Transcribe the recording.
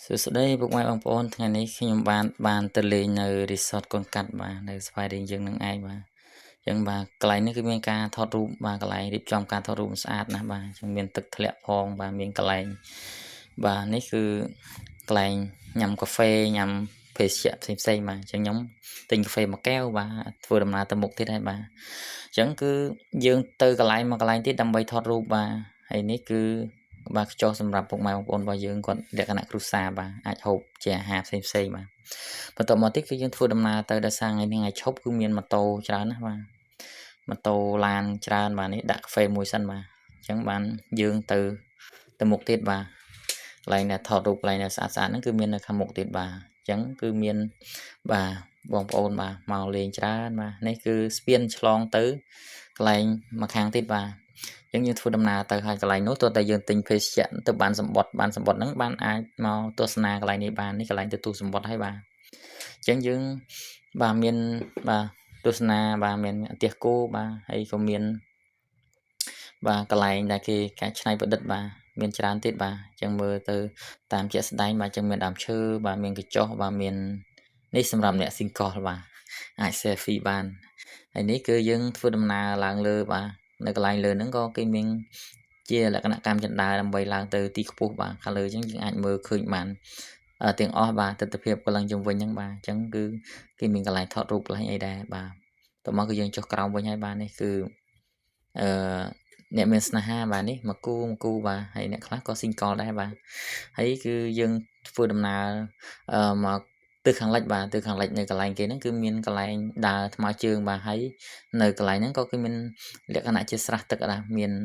សួស្តីពុកម៉ែបងប្អូនថ្ងៃនេះខ្ញុំបានទៅលេងនៅ resort កូនកាត់បាទនៅស្វាយរៀងយើងនឹងឯងបាទអញ្ចឹងបាទកន្លែងនេះគឺមានការថតរូបបាទកន្លែងរៀបចំការថតរូបស្អាតណាស់បាទអញ្ចឹងមានទឹកធ្លាក់ផងបាទមានកន្លែងបាទនេះគឺកន្លែងញ៉ាំកាហ្វេញ៉ាំភេសជ្ជៈផ្សេងៗបាទអញ្ចឹងខ្ញុំទិញកាហ្វេមួយកែវបាទធ្វើដំណើរទៅមុខទៀតហើយបាទអញ្ចឹងគឺយើងទៅកន្លែងមកកន្លែងទៀតដើម្បីថតរូបបាទហើយនេះគឺបាទខ្ចោះសម្រាប់ពុកម៉ែបងប្អូនរបស់យើងគាត់លក្ខណៈគ្រួសារបាទអាចហូបជាអាហារផ្សេងៗបាទបន្ទាប់មកទៀតគឺយើងធ្វើដំណើរទៅដល់សាងថ្ងៃឈប់គឺមានម៉ូតូច្រើនណាស់បាទម៉ូតូឡានច្រើនបាទនេះដាក់កាហ្វេមួយសិនបាទអញ្ចឹងបានយើងទៅមុខទៀតបាទកន្លែងដែលថតរូបកន្លែងដែលស្អាតៗហ្នឹងគឺមាននៅខាងមុខទៀតបាទអញ្ចឹងគឺមានបាទបងប្អូនបាទមកលេងច្រើនបាទនេះគឺស្ពានឆ្លងទៅកន្លែងមកខាងទៀតបាទយើងធ្វើដំណើរទៅហើយកន្លែងនោះទោះតែយើងទិញភេសជ្ជៈទៅបានសម្បត្តិហ្នឹងបានអាចមកទស្សនាកន្លែងនេះបាននេះកន្លែងទទួលសម្បត្តិហើយបាទអញ្ចឹងយើងបាទមានបាទទស្សនាបាទមានអន្ទះគោបាទហើយក៏មានបាទកន្លែងដែលគេការច្នៃប្រឌិតបាទមានច្រើនទៀតបាទអញ្ចឹងមើលទៅតាមជាក់ស្ដែងបាទអញ្ចឹងមានដើមឈើបាទមានកញ្ចុះបាទមាននេះសម្រាប់អ្នក single បាទអាច selfie បានហើយនេះគឺយើងធ្វើដំណើរឡើងលើបាទនៅកន្លែងលើហ្នឹងក៏គេមានជាលក្ខណៈកម្មចន្ទាដើម្បីឡើងទៅទីខ្ពស់បាទខាងលើអញ្ចឹងយើងអាចមើលឃើញបានទាំងអស់បាទទិដ្ឋភាពកន្លងជុំវិញហ្នឹងបាទអញ្ចឹងគឺគេមានកន្លែងថតរូបកន្លែងអីដែរបាទតមកគឺយើងចុះក្រោមវិញហើយបាទនេះគឺអ្នកមានស្នេហាបាទនេះមកគូបាទហើយអ្នកខ្លះក៏ single ដែរបាទហើយគឺយើងធ្វើដំណើរមកទិសខាងលិចបាទទិសខាងលិចនៅកន្លែងគេហ្នឹងគឺមានកន្លែងដើរថ្មើរជើងបាទហើយនៅកន្លែងហ្នឹងក៏គឺមានលក្ខណៈជាស្រះទឹកដែរមាន